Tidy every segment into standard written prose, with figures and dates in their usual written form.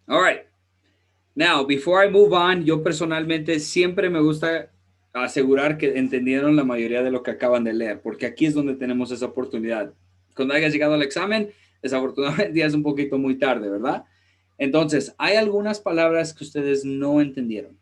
All right. Now, before I move on, yo personalmente siempre me gusta asegurar que entendieron la mayoría de lo que acaban de leer, porque aquí es donde tenemos esa oportunidad. Cuando hayas llegado al examen, desafortunadamente ya es un poquito muy tarde, ¿verdad? Entonces, hay algunas palabras que ustedes no entendieron.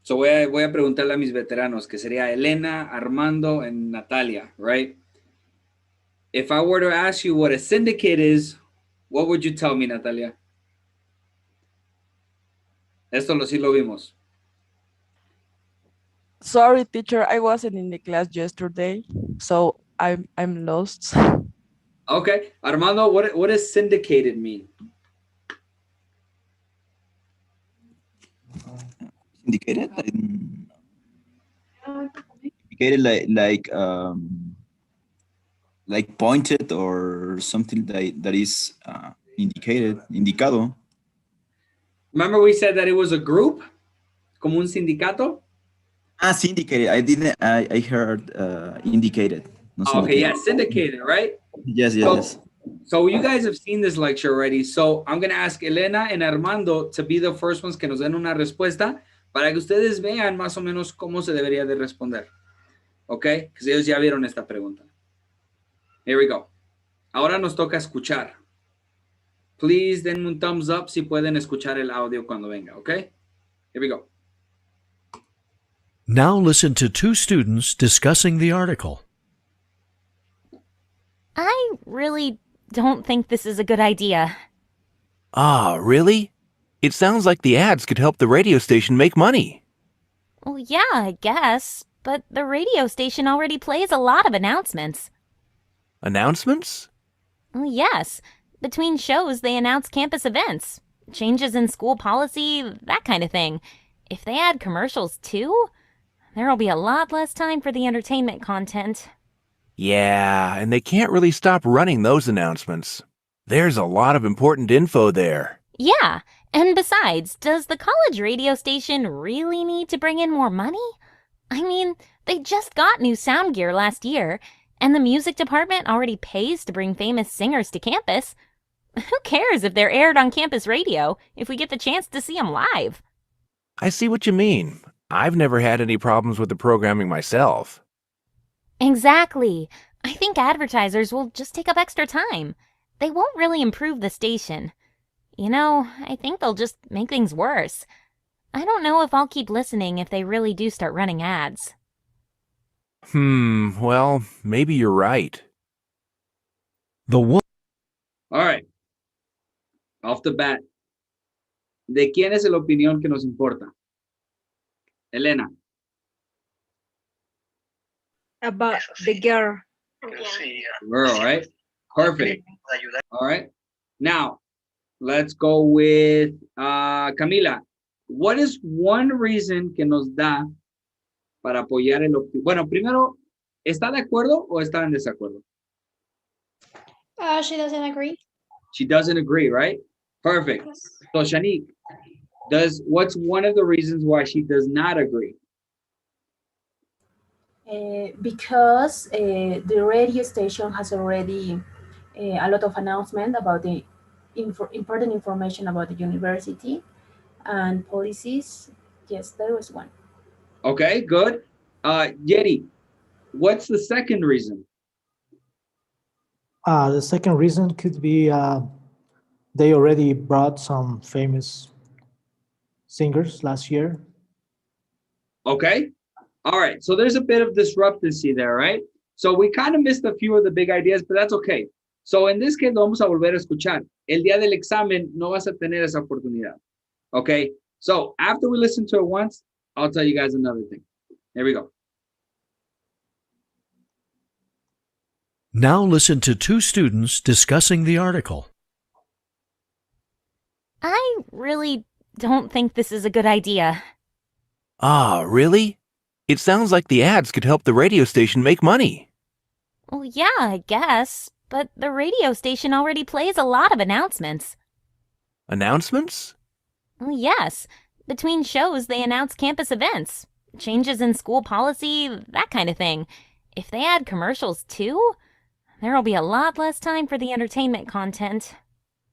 So voy a preguntarle a mis veteranos, que sería Elena, Armando, and Natalia, right? If I were to ask you what a syndicate is, what would you tell me, Natalia? Esto sí lo vimos. Sorry, teacher, I wasn't in the class yesterday, so I'm lost. Okay, Armando, what does syndicated mean? Indicated, indicated like pointed or something that is indicated, indicado. Remember we said that it was a group, como un sindicato? Ah, syndicated. I didn't. I heard indicated. No Okay, yeah, syndicated. syndicated, right? Yes, yes, So, yes. so you guys have seen this lecture already. So I'm going to ask Elena and Armando to be the first ones que nos den una respuesta para que ustedes vean más o menos cómo se debería de responder. Okay? Because ellos ya vieron esta pregunta. Here we go. Ahora nos toca escuchar. Please den un thumbs up si pueden escuchar el audio cuando venga, okay? Here we go. Now listen to two students discussing the article. I really don't think this is a good idea. Ah, really? It sounds like the ads could help the radio station make money. Well, yeah, I guess. But the radio station already plays a lot of announcements. Announcements? Well, yes. Between shows, they announce campus events, changes in school policy, that kind of thing. If they add commercials too, there'll be a lot less time for the entertainment content. Yeah, and they can't really stop running those announcements. There's a lot of important info there. Yeah, and besides, does the college radio station really need to bring in more money? I mean, they just got new sound gear last year, and the music department already pays to bring famous singers to campus. Who cares if they're aired on campus radio if we get the chance to see them live? I see what you mean. I've never had any problems with the programming myself. Exactly. I think advertisers will just take up extra time. They won't really improve the station. You know, I think they'll just make things worse. I don't know if I'll keep listening if they really do start running ads. Well, maybe you're right. The one. All right. Off the bat. ¿De quién es la opinión que nos importa? Elena. About the girl. Girl, right? Perfect. All right. Now, let's go with Camila. What is one reason que nos da para apoyar el optimismo? Bueno, primero, ¿está de acuerdo o está en desacuerdo? She doesn't agree. She doesn't agree, right? Perfect. Yes. So, Shanique, what's one of the reasons why she does not agree? Because the radio station has already a lot of announcement about the important information about the university and policies. Yes, there was one. Okay, good. Yeri, what's the second reason? The second reason could be they already brought some famous singers last year. Okay. All right. So there's a bit of disruptancy there, right? So we kind of missed a few of the big ideas, but that's okay. So in this case, lo vamos a volver a escuchar. El día del examen no vas a tener esa oportunidad. Okay. So after we listen to it once, I'll tell you guys another thing. Here we go. Now listen to two students discussing the article. I really don't think this is a good idea. Ah, really? It sounds like the ads could help the radio station make money. Well, yeah, I guess. But the radio station already plays a lot of announcements. Announcements? Well, yes. Between shows, they announce campus events, changes in school policy, that kind of thing. If they add commercials too, there'll be a lot less time for the entertainment content.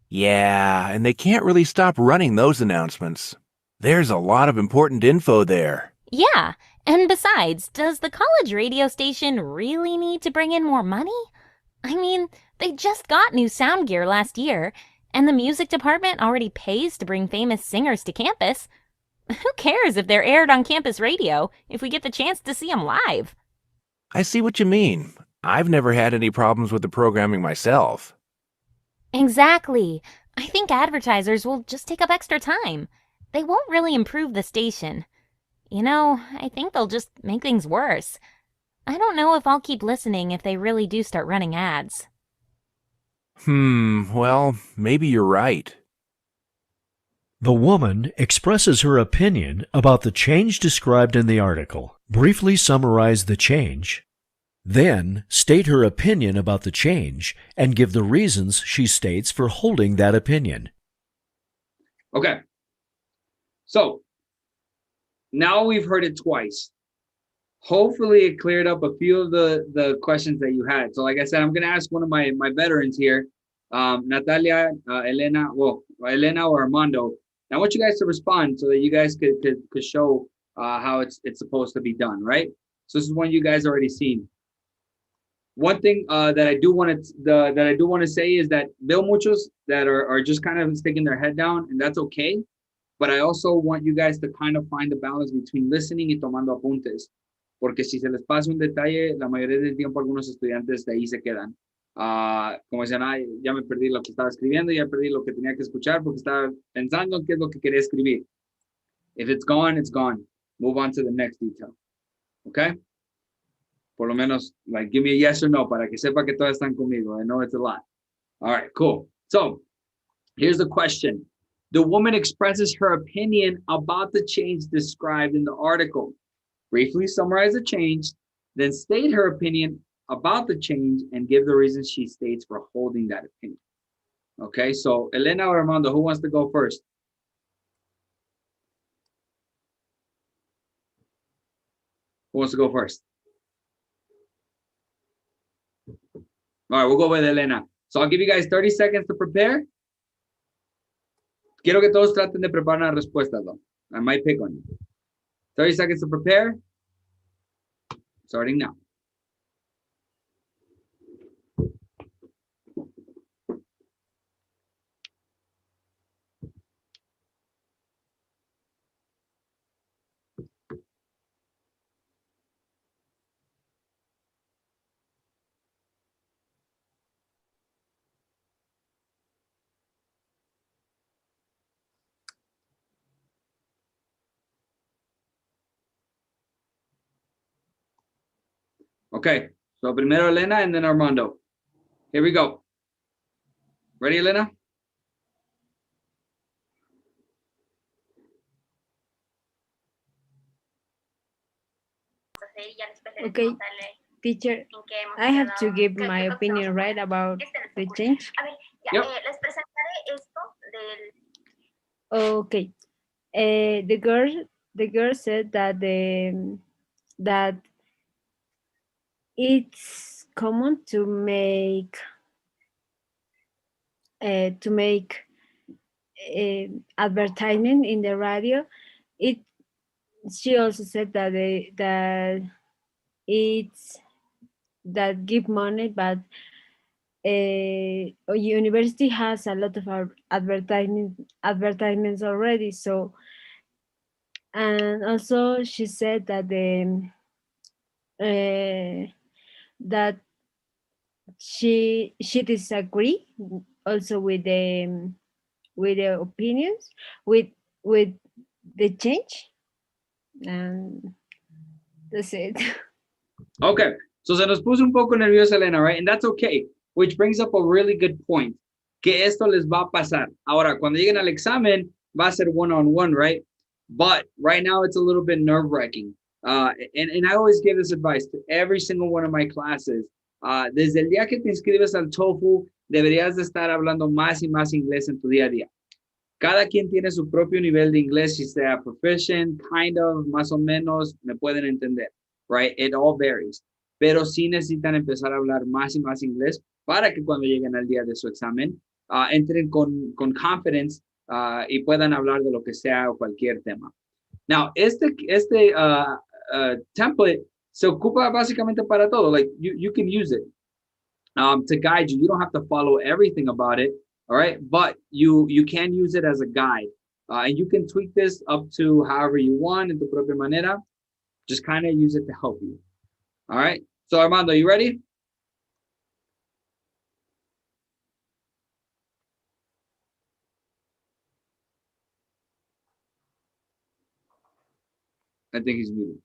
Yeah, and they can't really stop running those announcements. There's a lot of important info there. Yeah, and besides, does the college radio station really need to bring in more money? I mean, they just got new sound gear last year, and the music department already pays to bring famous singers to campus. Who cares if they're aired on campus radio if we get the chance to see them live? I see what you mean. I've never had any problems with the programming myself. Exactly. I think advertisers will just take up extra time. They won't really improve the station. You know, I think they'll just make things worse. I don't know if I'll keep listening if they really do start running ads. Well, maybe you're right. The woman expresses her opinion about the change described in the article. Briefly summarize the change. Then state her opinion about the change and give the reasons she states for holding that opinion. Okay. So now we've heard it twice. Hopefully it cleared up a few of the questions that you had. So like I said, I'm going to ask one of my veterans here, Natalia, Elena or Armando. I want you guys to respond so that you guys could show how it's supposed to be done, right? So this is one you guys already seen. One thing that I do want to say is that veo muchos that are just kind of sticking their head down, and that's okay. But I also want you guys to kind of find the balance between listening y tomando apuntes. Porque si se les pasa un detalle, la mayoría del tiempo algunos estudiantes de ahí se quedan. Como decían, ya me perdí lo que estaba escribiendo, ya perdí lo que tenía que escuchar porque estaba pensando en qué es lo que quería escribir. If it's gone, it's gone. Move on to the next detail. Okay? Por lo menos, like, give me a yes or no para que sepa que todos están conmigo. I know it's a lot. All right, cool. So, here's the question. The woman expresses her opinion about the change described in the article. Briefly summarize the change, then state her opinion about the change and give the reasons she states for holding that opinion. Okay, so Elena or Armando, who wants to go first? Who wants to go first? All right, we'll go with Elena. So I'll give you guys 30 seconds to prepare. Quiero que todos traten de preparar una respuesta, though. I might pick on you. 30 seconds to prepare. Starting now. Okay, so primero Elena and then Armando. Here we go. Ready, Elena? Okay, teacher, I have to give my opinion, right, about the change? Yep. Okay. The girl said that that it's common to make advertisement in the radio. She also said that that it's that give money, but university has a lot of advertisements already. So, and also she said that that she disagree also with the opinions with the change, and that's it. Okay, so se nos puso un poco nerviosa Elena, right? And that's okay, which brings up a really good point, que esto les va a pasar. Ahora, cuando lleguen al examen, va a ser one-on-one, right? But right now, it's a little bit nerve-wracking. And I always give this advice to every single one of my classes. Desde el día que te inscribes al TOEFL, deberías de estar hablando más y más inglés en tu día a día. Cada quien tiene su propio nivel de inglés, si sea proficient, kind of, más o menos, me pueden entender, right? It all varies. Pero sí necesitan empezar a hablar más y más inglés para que cuando lleguen al día de su examen, entren con confidence y puedan hablar de lo que sea o cualquier tema. Now, este template se ocupa básicamente para todo. Like, you can use it to guide you. You don't have to follow everything about it. All right, but you can use it as a guide, and you can tweak this up to however you want in tu propia manera. Just kind of use it to help you. All right, so Armando, you ready? I think he's muted.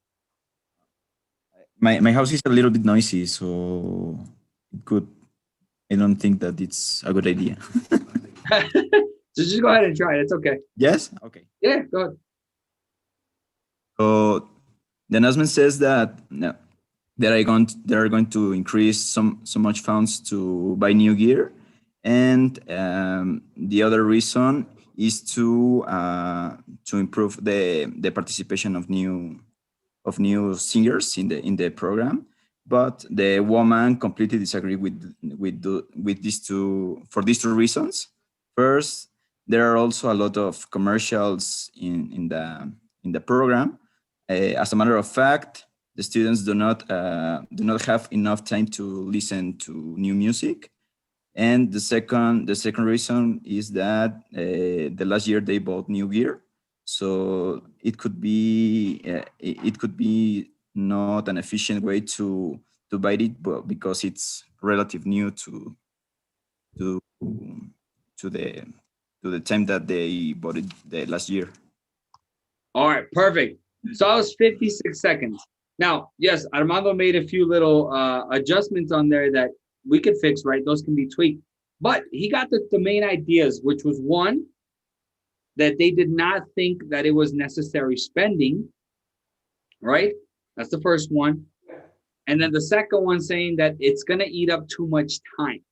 My house is a little bit noisy, so it could. I don't think that it's a good idea. So just go ahead and try it. It's okay. Yes. Okay. Yeah, go ahead. So the announcement says that they're going to increase so much funds to buy new gear, and the other reason is to improve the participation of new singers in the program. But the woman completely disagreed with these two for these two reasons. First, there are also a lot of commercials in the program. As a matter of fact, the students do not have enough time to listen to new music. And the second reason is that the last year they bought new gear, so it could be not an efficient way to buy it, but because it's relative new to the time that they bought it the last year. All right, perfect. So that was 56 seconds. Now, yes, Armando made a few little adjustments on there that we could fix, right? Those can be tweaked. But he got the main ideas, which was one, that they did not think that it was necessary spending, right? That's the first one. And then the second one saying that it's going to eat up too much time.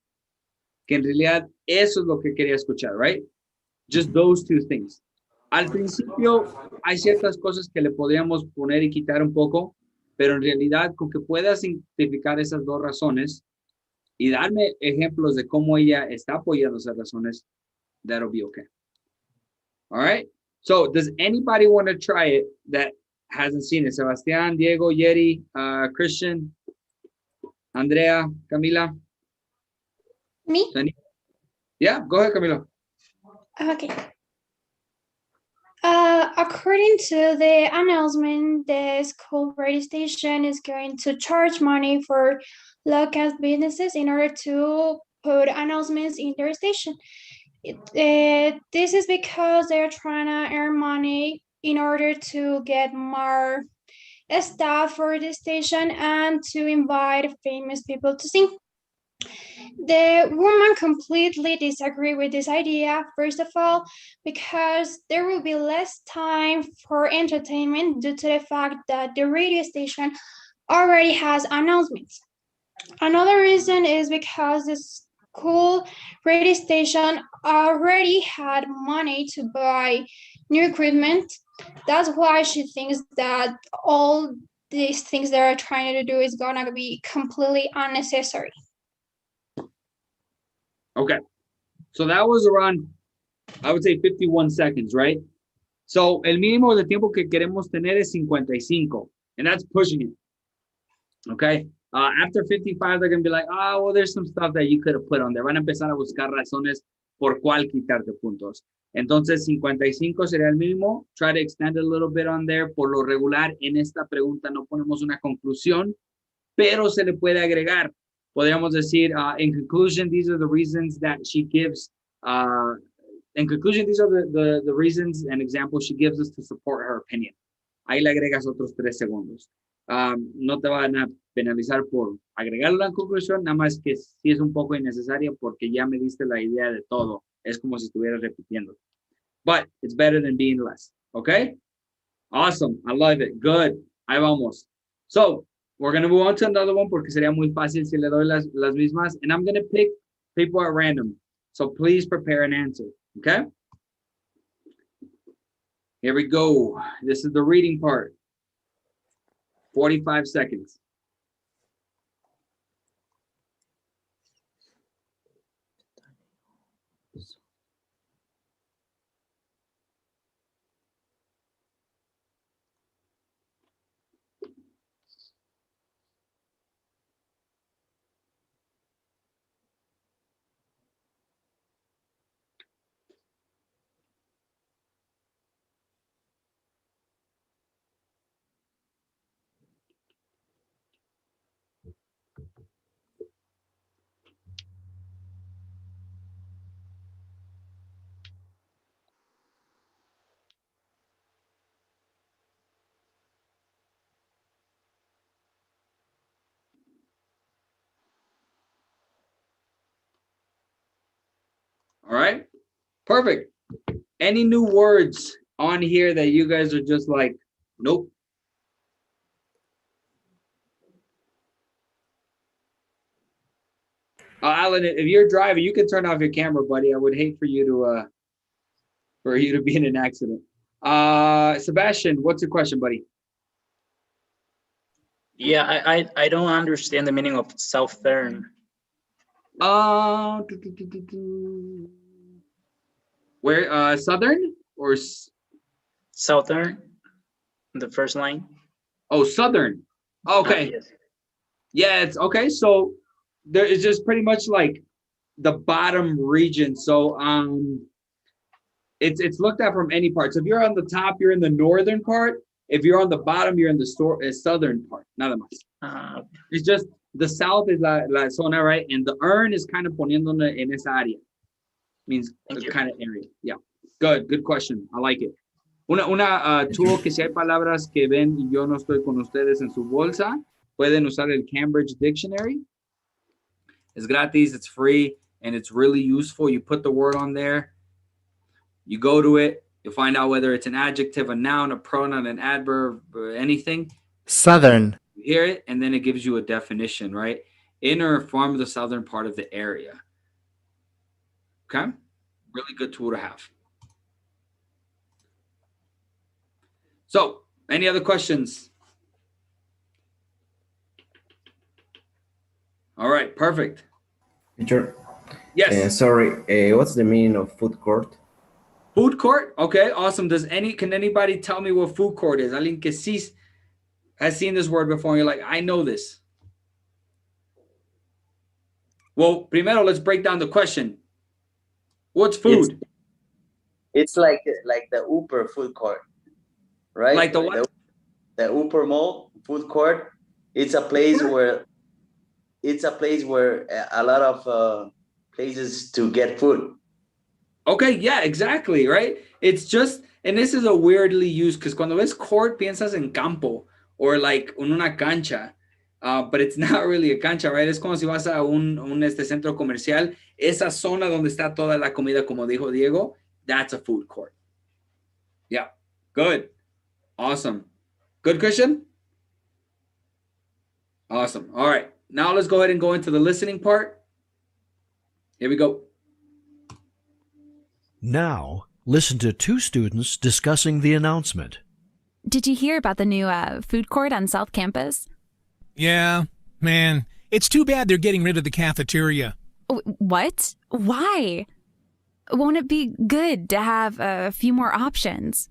Que en realidad eso es lo que quería escuchar, right? Just those two things. Al principio hay ciertas cosas que le podríamos poner y quitar un poco, pero en realidad con que puedas identificar esas dos razones y darme ejemplos de cómo ella está apoyando esas razones, that'll be okay. All right? So does anybody want to try it that hasn't seen it? Sebastián, Diego, Yeri, Christian, Andrea, Camila? Me? Yeah, go ahead, Camila. Okay. According to the announcement, the school radio station is going to charge money for local businesses in order to put announcements in their station. This is because they're trying to earn money in order to get more staff for the station and to invite famous people to sing. The woman completely disagreed with this idea, first of all, because there will be less time for entertainment due to the fact that the radio station already has announcements. Another reason is because the school radio station already had money to buy new equipment. That's why she thinks that all these things that are trying to do is gonna be completely unnecessary. Okay, so that was around, I would say 51 seconds, right? So el mínimo de tiempo que queremos tener es 55, and that's pushing it. Okay, After 55, they're going to be like, oh, well, there's some stuff that you could have put on there. Van a empezar a buscar razones por cuál quitarte puntos. Entonces, 55 sería el mínimo. Try to extend a little bit on there. Por lo regular, en esta pregunta no ponemos una conclusión, pero se le puede agregar. Podríamos decir, in conclusion, these are the reasons that she gives. In conclusion, these are the reasons and examples she gives us to support her opinion. Ahí le agregas otros 3 segundos. No te van a penalizar por agregarlo en conclusión, nada más que sí es un poco innecesaria porque ya me diste la idea de todo. Es como si estuvieras repitiendo. But it's better than being less. Okay? Awesome. I love it. Good. Ahí vamos. So, we're going to move on to another one porque sería muy fácil si le doy las mismas. And I'm going to pick people at random. So, please prepare an answer. Okay? Here we go. This is the reading part. 45 seconds. All right, perfect. Any new words on here that you guys are just like, nope? Alan, if you're driving, you can turn off your camera, buddy. I would hate for you to be in an accident. Sebastian, what's your question, buddy? Yeah, I don't understand the meaning of southern. Where southern or southern? The first line. Oh, southern. Okay. Yes. Yeah, it's okay. So there is just pretty much like the bottom region. So it's looked at from any part. So if you're on the top, you're in the northern part. If you're on the bottom, you're in the southern part. Nada más. It's just the south is la zona, right? And the urn is kind of poniéndole en esa área. Means the kind of area. Yeah. Good question. I like it. Una tool que si hay palabras que ven y yo no estoy con ustedes en su bolsa, pueden usar el Cambridge Dictionary. It's gratis, it's free, and it's really useful. You put the word on there, you go to it, you find out whether it's an adjective, a noun, a pronoun, an adverb, or anything. Southern. You hear it, and then it gives you a definition, right? In or from the southern part of the area. Okay? Really good tool to have. So, any other questions? All right, perfect. Teacher. Yes. Sorry, what's the meaning of food court? Food court? Okay, awesome. Can anybody tell me what food court is? Alguien que sí has seen this word before and you're like, I know this. Well, primero, let's break down the question. What's food? It's like the Upper food court, right? Like the what? The Upper Mall food court. It's a place where a lot of places to get food. Okay, yeah, exactly, right? It's just, and this is a weirdly used, because cuando ves court, piensas en campo, or like en una cancha, but it's not really a cancha, right? Es como si vas a un centro comercial, esa zona donde está toda la comida, como dijo Diego, that's a food court. Yeah, good. Awesome. Good, Christian? Awesome. All right, now let's go ahead and go into the listening part. Here we go. Now, listen to two students discussing the announcement. Did you hear about the new food court on South Campus? Yeah, man. It's too bad they're getting rid of the cafeteria. What? Why? Won't it be good to have a few more options?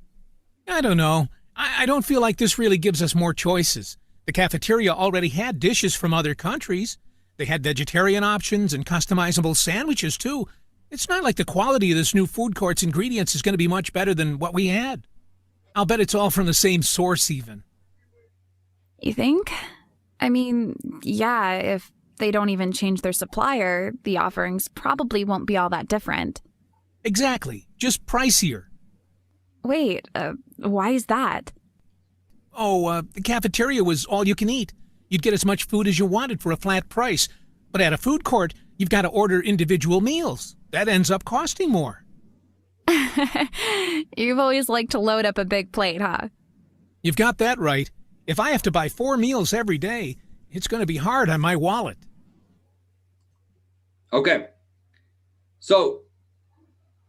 I don't know. I don't feel like this really gives us more choices. The cafeteria already had dishes from other countries. They had vegetarian options and customizable sandwiches, too. It's not like the quality of this new food court's ingredients is going to be much better than what we had. I'll bet it's all from the same source, even. You think? I mean, yeah, if they don't even change their supplier, the offerings probably won't be all that different. Exactly. Just pricier. Wait, why is that? The cafeteria was all you can eat. You'd get as much food as you wanted for a flat price. But at a food court, you've got to order individual meals. That ends up costing more. You've always liked to load up a big plate, huh? You've got that right. If I have to buy 4 meals every day, it's going to be hard on my wallet. Okay. So,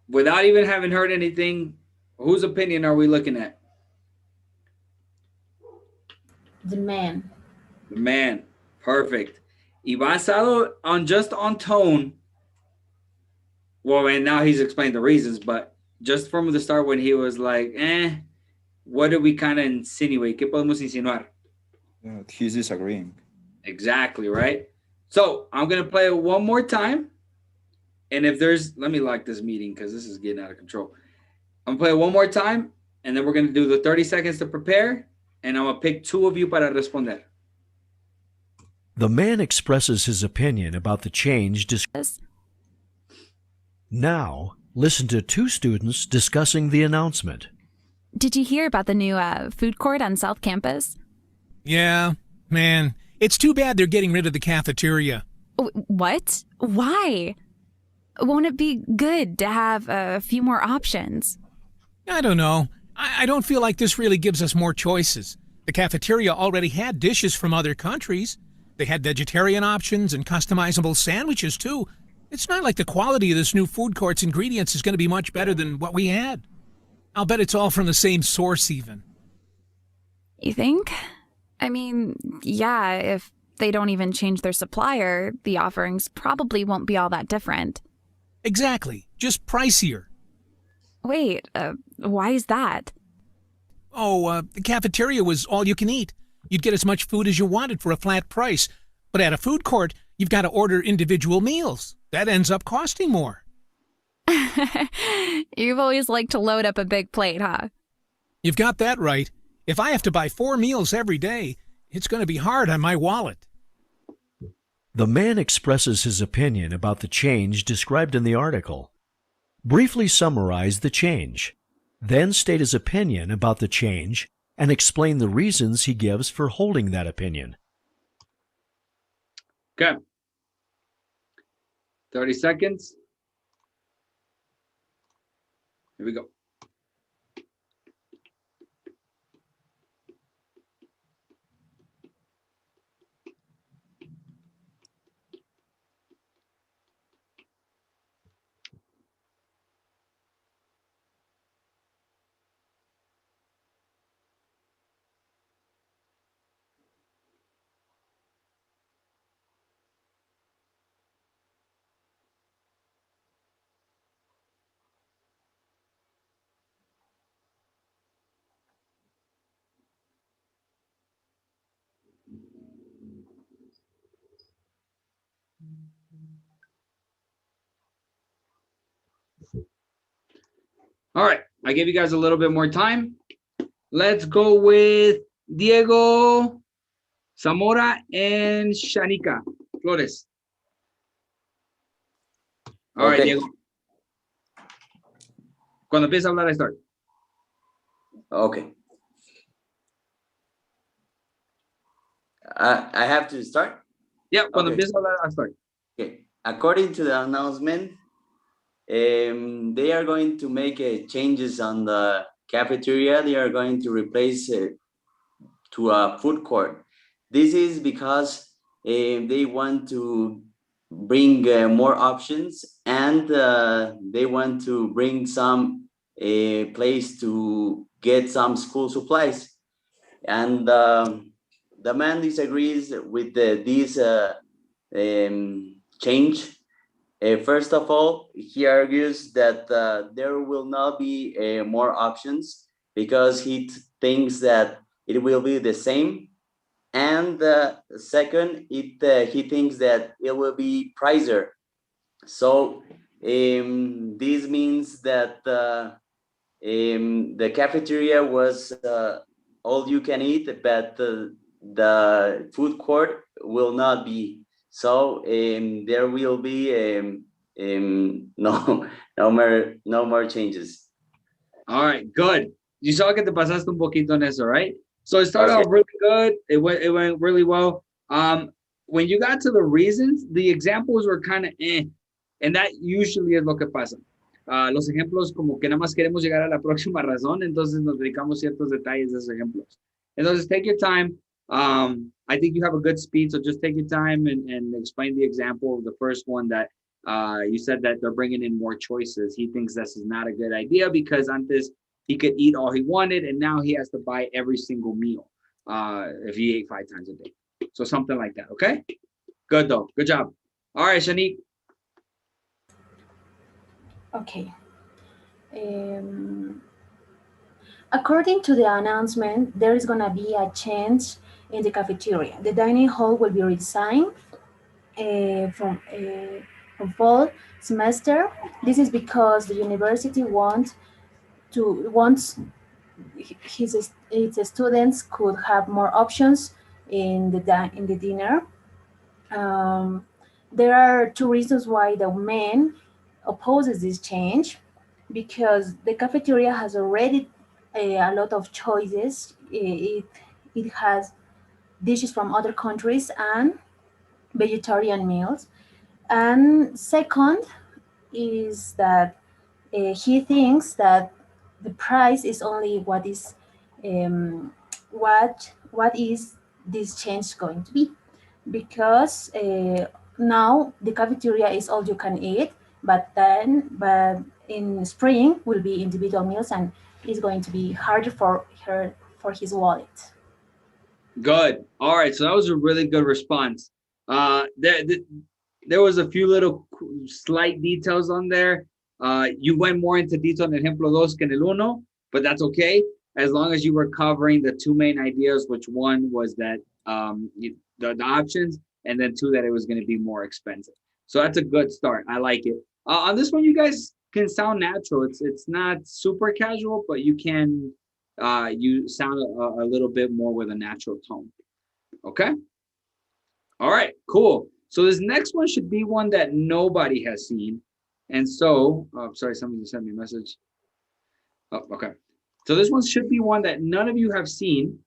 without even having heard anything, whose opinion are we looking at? The man. The man. Perfect. Y basado on just on tone. Well, and now he's explained the reasons, but just from the start when he was like, what did we kind of insinuate? ¿Qué podemos insinuar? He's disagreeing. Exactly, right? So I'm going to play it one more time. And if there's, let me lock this meeting because this is getting out of control. I'm going to play it one more time, and then we're going to do the 30 seconds to prepare, and I'm going to pick 2 of you para responder. The man expresses his opinion about the change. Now, listen to 2 students discussing the announcement. Did you hear about the new food court on South Campus? Yeah, man. It's too bad they're getting rid of the cafeteria. What? Why? Won't it be good to have a few more options? I don't know. I don't feel like this really gives us more choices. The cafeteria already had dishes from other countries. They had vegetarian options and customizable sandwiches, too. It's not like the quality of this new food court's ingredients is going to be much better than what we had. I'll bet it's all from the same source, even. You think? I mean, yeah, if they don't even change their supplier, the offerings probably won't be all that different. Exactly. Just pricier. Wait, why is that? The cafeteria was all you can eat. You'd get as much food as you wanted for a flat price. But at a food court, you've got to order individual meals. That ends up costing more. You've always liked to load up a big plate, huh? You've got that right. If I have to buy 4 meals every day, it's going to be hard on my wallet. The man expresses his opinion about the change described in the article. Briefly summarize the change. Then state his opinion about the change and explain the reasons he gives for holding that opinion. Okay. 30 seconds. Here we go. All right. I gave you guys a little bit more time. Let's go with Diego, Zamora, and Shanika Flores. All right, Diego. Cuando empiece a hablar, I start. Okay. I have to start? Yeah, cuando Okay. empiece a hablar, I start. Okay. According to the announcement, they are going to make changes on the cafeteria. They are going to replace it to a food court. This is because they want to bring more options, and they want to bring some place to get some school supplies. And the man disagrees with this change. First of all, he argues that there will not be more options because he thinks that it will be the same. And second, he thinks that it will be pricier. So this means that the cafeteria was all you can eat, but the food court will not be. So there will be no no more changes. All right, good. You saw que te pasaste un poquito en eso, right? So it started Okay. off really good. It went really well. When you got to the reasons, the examples were kind of and that usually es lo que pasa. Los ejemplos como que nada más queremos llegar a la próxima razón, entonces nos dedicamos ciertos detalles de esos ejemplos. Entonces, take your time. I think you have a good speed, so just take your time and explain the example of the first one that you said that they're bringing in more choices. He thinks this is not a good idea because antes he could eat all he wanted, and now he has to buy every single meal if he ate 5 times a day. So something like that, okay? Good, though. Good job. All right, Shanique. Okay. According to the announcement, there is going to be a change in the cafeteria. The dining hall will be redesigned from fall semester. This is because the university wants its students could have more options in the dinner. There are two reasons why the men opposes this change, because the cafeteria has already a lot of choices. It has dishes from other countries and vegetarian meals. And second is that he thinks that the price is only what is what is this change going to be, because now the cafeteria is all you can eat, but in spring will be individual meals and it's going to be harder for his wallet. Good. All right. So that was a really good response. There was a few little slight details on there. You went more into detail in ejemplo dos que en el uno, but that's okay as long as you were covering the two main ideas, which one was that the options, and then two that it was going to be more expensive. So that's a good start. I like it. On this one, you guys can sound natural. It's not super casual, but you can you sound a little bit more with a natural tone. Okay. All right, cool. So this next one should be one that nobody has seen. And so, sorry, somebody sent me a message. Oh, okay. So this one should be one that none of you have seen.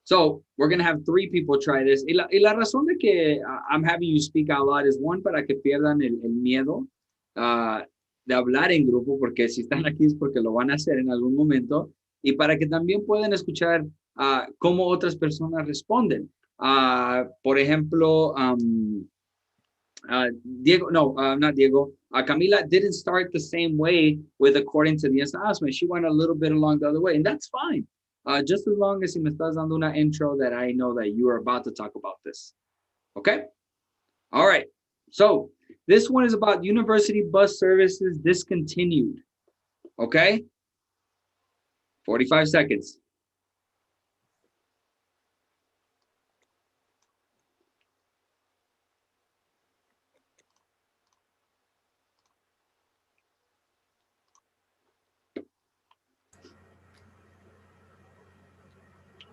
So we're going to have 3 people try this. Y la razón de que I'm having you speak out loud is one, para que pierdan el miedo de hablar en grupo, porque si están aquí es porque lo van a hacer en algún momento, y para que también puedan escuchar cómo otras personas responden. Por ejemplo, Diego, no, not Diego. Camila didn't start the same way with according to the announcement. She went a little bit along the other way, and that's fine. Just as long as si me estás dando una intro that I know that you are about to talk about this. Okay? All right. So this one is about university bus services discontinued. Okay? 45 seconds.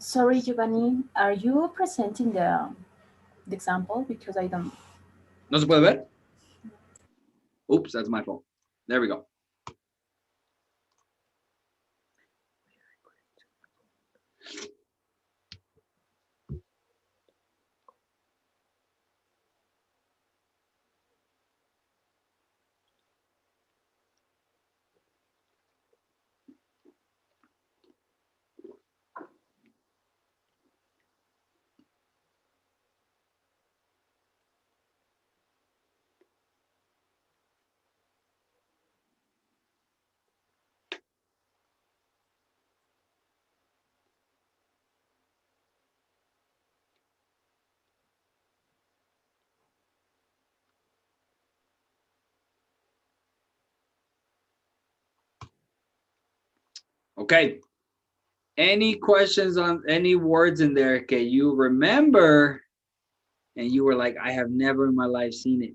Sorry, Giovany, are you presenting the example? Because I don't. ¿No se puede ver? Oops, that's my fault. There we go. Okay. Any questions on any words in there? Okay, you remember, and you were like, I have never in my life seen it.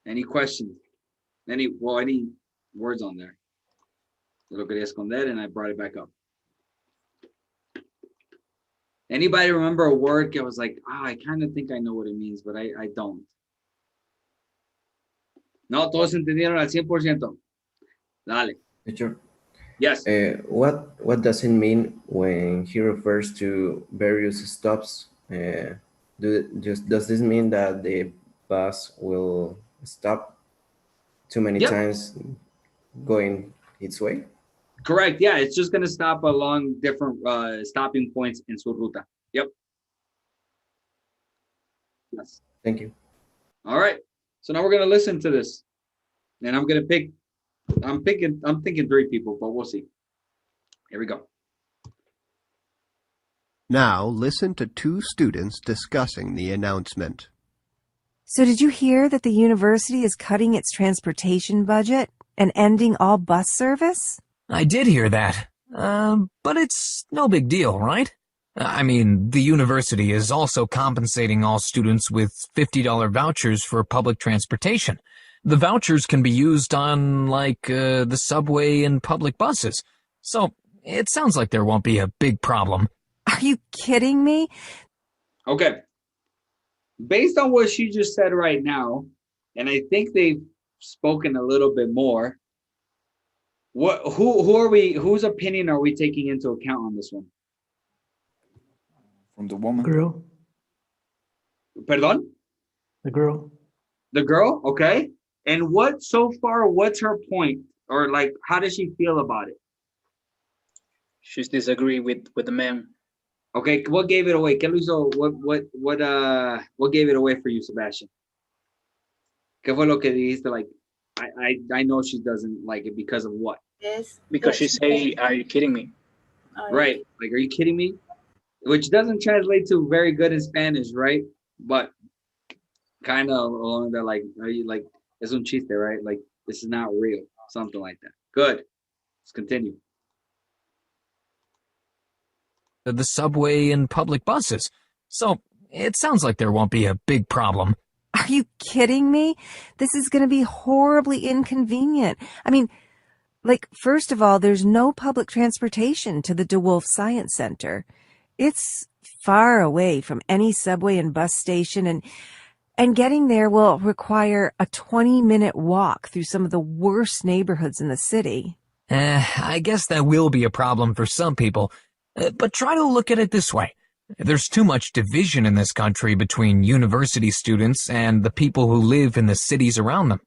Any questions? Any words on there? Lo quería esconder, and I brought it back up. Anybody remember a word that was like, I kind of think I know what it means, but I don't. No, todos entendieron al 100%. Dale. Teacher, Yes. what does it mean when he refers to various stops? Does this mean that the bus will stop too many times going its way? Correct. Yeah, it's just going to stop along different stopping points in su ruta. Yep. Yes. Thank you. All right. So now we're going to listen to this. And I'm going to pick, I'm thinking 3 people, but we'll see. Here we go. Now listen to 2 students discussing the announcement. So did you hear that the university is cutting its transportation budget and ending all bus service? I did hear that. But it's no big deal, right? I mean, the university is also compensating all students with $50 vouchers for public transportation. The vouchers can be used on, like, the subway and public buses. So it sounds like there won't be a big problem. Are you kidding me? Okay. Based on what she just said right now, and I think they've spoken a little bit more, whose opinion are we taking into account on this one? From the woman. Girl. Perdón? The girl. The girl? Okay. And what's her point? Or like, how does she feel about it? She's disagree with the man. Okay, what gave it away? ¿Qué lo hizo? What gave it away for you, Sebastian? ¿Qué fue lo que dijiste? Like, I know she doesn't like it because of what? Yes. Because she say, "Are you kidding me?" Right. Like, are you kidding me? Which doesn't translate to very good in Spanish, right? But kind of along that, like, are you like, es un chiste, right? Like, this is not real. Something like that. Good. Let's continue. The subway and public buses. So it sounds like there won't be a big problem. Are you kidding me? This is going to be horribly inconvenient. I mean, like, first of all, there's no public transportation to the DeWolf Science Center. It's far away from any subway and bus station, and getting there will require a 20-minute walk through some of the worst neighborhoods in the city. I guess that will be a problem for some people. But try to look at it this way. There's too much division in this country between university students and the people who live in the cities around them.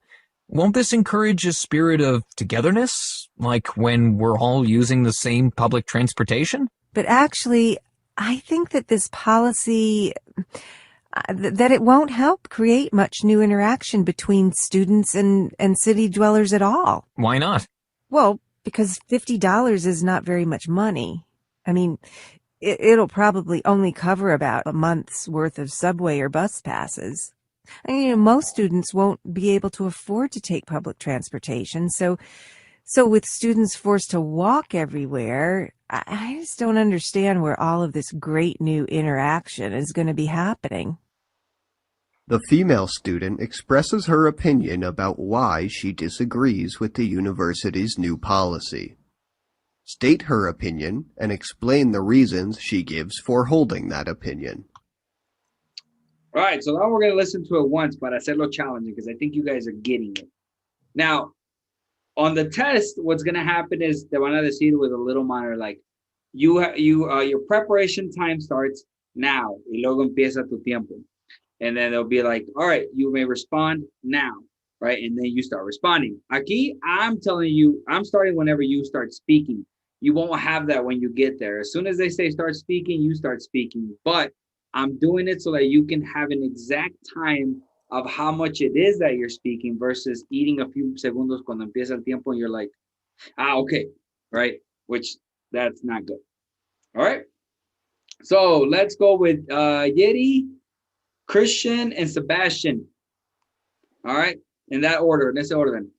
Won't this encourage a spirit of togetherness, like when we're all using the same public transportation? But actually, I think that this policy, that it won't help create much new interaction between students and city dwellers at all. Why not? Well, because $50 is not very much money. I mean, it'll probably only cover about a month's worth of subway or bus passes. I mean, most students won't be able to afford to take public transportation. So with students forced to walk everywhere, I just don't understand where all of this great new interaction is going to be happening. The female student expresses her opinion about why she disagrees with the university's new policy. State her opinion and explain the reasons she gives for holding that opinion. All right, so now we're going to listen to it once, para hacerlo challenging, because I think you guys are getting it. Now, on the test, what's going to happen is te van a decir with a little monitor, like, your preparation time starts now, y luego empieza tu tiempo. And then they'll be like, all right, you may respond now, right? And then you start responding. Aquí, I'm telling you, I'm starting whenever you start speaking. You won't have that when you get there. As soon as they say start speaking, you start speaking. But I'm doing it so that you can have an exact time of how much it is that you're speaking versus eating a few segundos cuando empieza el tiempo and you're like, okay, right? Which that's not good. All right. So let's go with Yeri, Christian, and Sebastian. All right. In that order, in ese orden.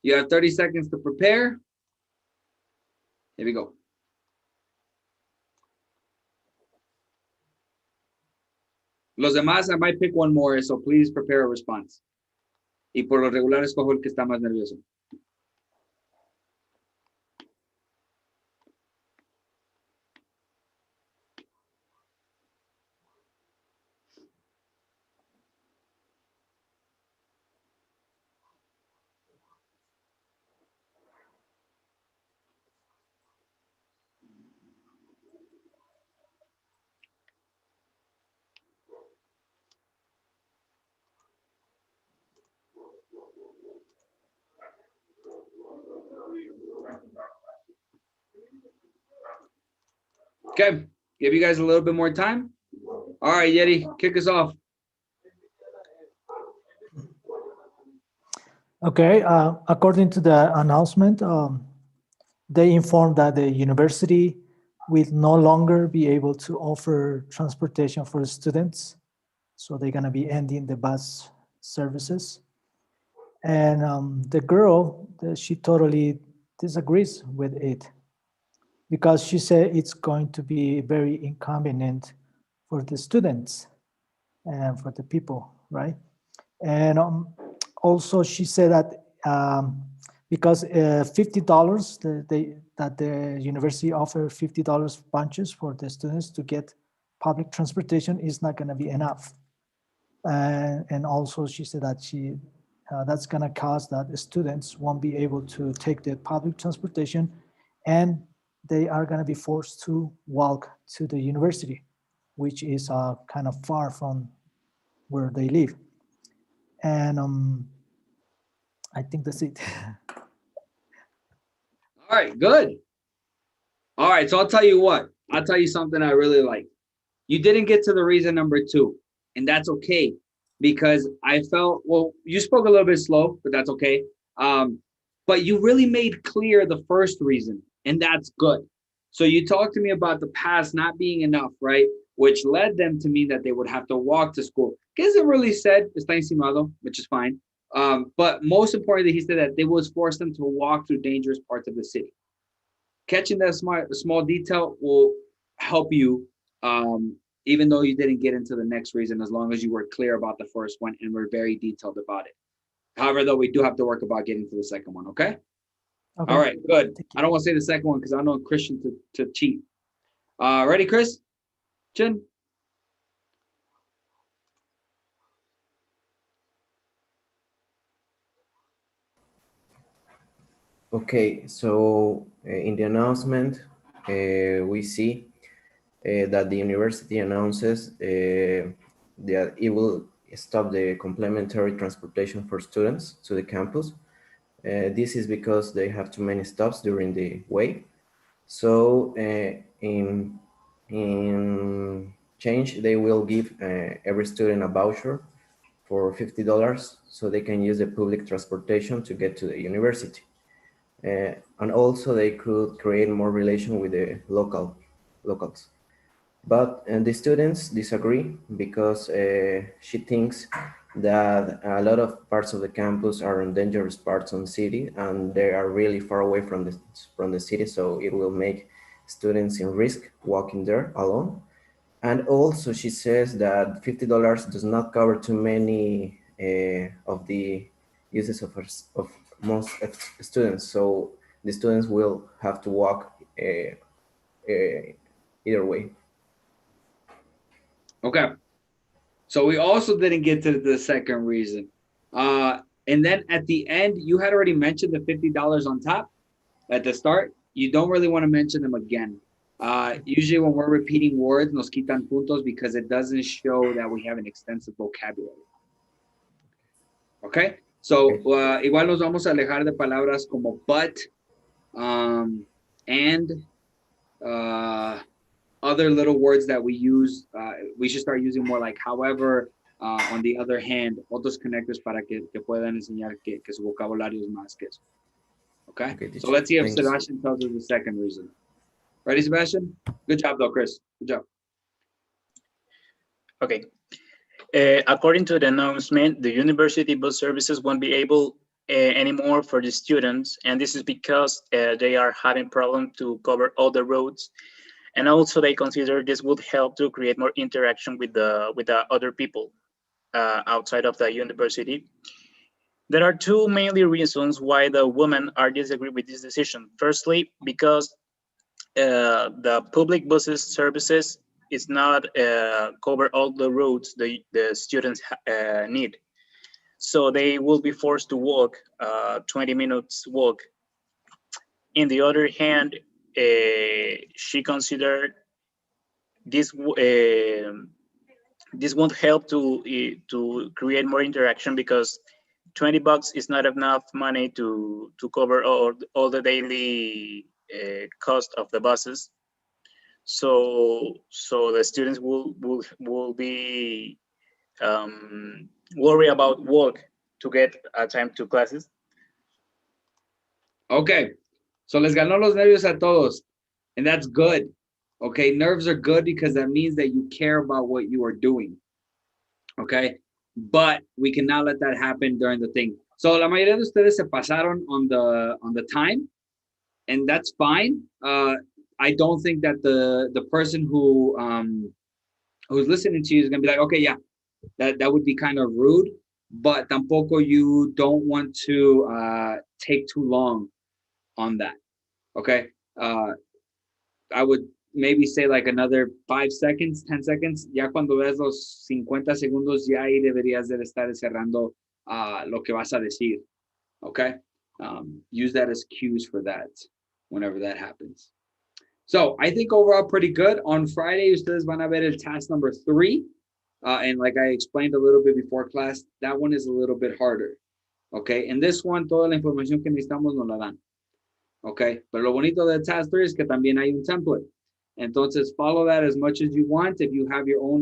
You have 30 seconds to prepare. Here we go. Los demás, I might pick one more, so please prepare a response. Y por lo regular escojo el que está más nervioso. Okay, give you guys a little bit more time. All right, Yeti, kick us off. Okay, according to the announcement, they informed that the university will no longer be able to offer transportation for students. So they're gonna be ending the bus services. And the girl, she totally disagrees with it because she said it's going to be very inconvenient for the students and for the people, right? And also she said that because $50, that the university offer $50 bunches for the students to get public transportation is not going to be enough. And also she said that that's going to cause that the students won't be able to take the public transportation and they are going to be forced to walk to the university, which is kind of far from where they live. And I think that's it. All right, good. All right, so I'll tell you what. I'll tell you something I really like. You didn't get to the reason number 2, and that's okay because I felt, well, you spoke a little bit slow, but that's okay. But you really made clear the first reason, and that's good. So you talked to me about the pass not being enough, right? Which led them to mean that they would have to walk to school. Guess it really said, está encimado, which is fine. But most importantly, he said that they was forced them to walk through dangerous parts of the city. Catching that small detail will help you, even though you didn't get into the next reason, as long as you were clear about the first one and were very detailed about it. However, though, we do have to work about getting to the second one, okay? Okay. All right, good. I don't want to say the second one because I don't know Christian to cheat. Ready, Chris? Chin? Okay, so in the announcement, we see that the university announces that it will stop the complementary transportation for students to the campus. This is because they have too many stops during the way. So in change, they will give every student a voucher for $50 so they can use the public transportation to get to the university. And also they could create more relation with the locals. But the students disagree because she thinks that a lot of parts of the campus are in dangerous parts of the city and they are really far away from the city, so it will make students in risk walking there alone. And also she says that $50 does not cover too many of the uses of most students, so the students will have to walk either way. Okay. So we also didn't get to the second reason. And then at the end, you had already mentioned the $50 on top at the start. You don't really want to mention them again. Usually when we're repeating words, nos quitan puntos because it doesn't show that we have an extensive vocabulary. Okay? So igual nos vamos a alejar de palabras como but, and, other little words that we use. We should start using more like however, on the other hand, otros conectores para que puedan enseñar que su vocabulario es más que eso. Okay? So let's see if Sebastian tells us the second reason. Ready, Sebastian? Good job, though, Chris. Good job. Okay. According to the announcement, the university bus services won't be able anymore for the students, and this is because they are having problem to cover all the roads, and also they consider this would help to create more interaction with the other people outside of the university. There are two mainly reasons why the women are disagree with this decision. Firstly, because the public buses services is not cover all the routes the students need. So they will be forced to walk 20 minutes walk. In the other hand, she considered this this won't help to create more interaction because $20 is not enough money to cover all the daily cost of the buses. So the students will be worry about work to get time to classes. Okay, so les ganó los nervios a todos, and that's good. Okay, nerves are good because that means that you care about what you are doing. Okay, but we cannot let that happen during the thing. So la mayoría de ustedes se pasaron on the time, and that's fine. I don't think that the person who's listening to you is gonna be like, okay, yeah, that would be kind of rude, but tampoco you don't want to take too long on that. Okay, I would maybe say like another 5 seconds, 10 seconds. Ya cuando ves los 50 segundos, ya ahí deberías de estar cerrando lo que vas a decir. Okay, use that as cues for that whenever that happens. So I think overall pretty good. On Friday, ustedes van a ver el task number 3. And like I explained a little bit before class, that one is a little bit harder. Okay, and this one, toda la información que necesitamos nos la dan. Okay, pero lo bonito de task 3 es que también hay un template. Entonces, follow that as much as you want. If you have your own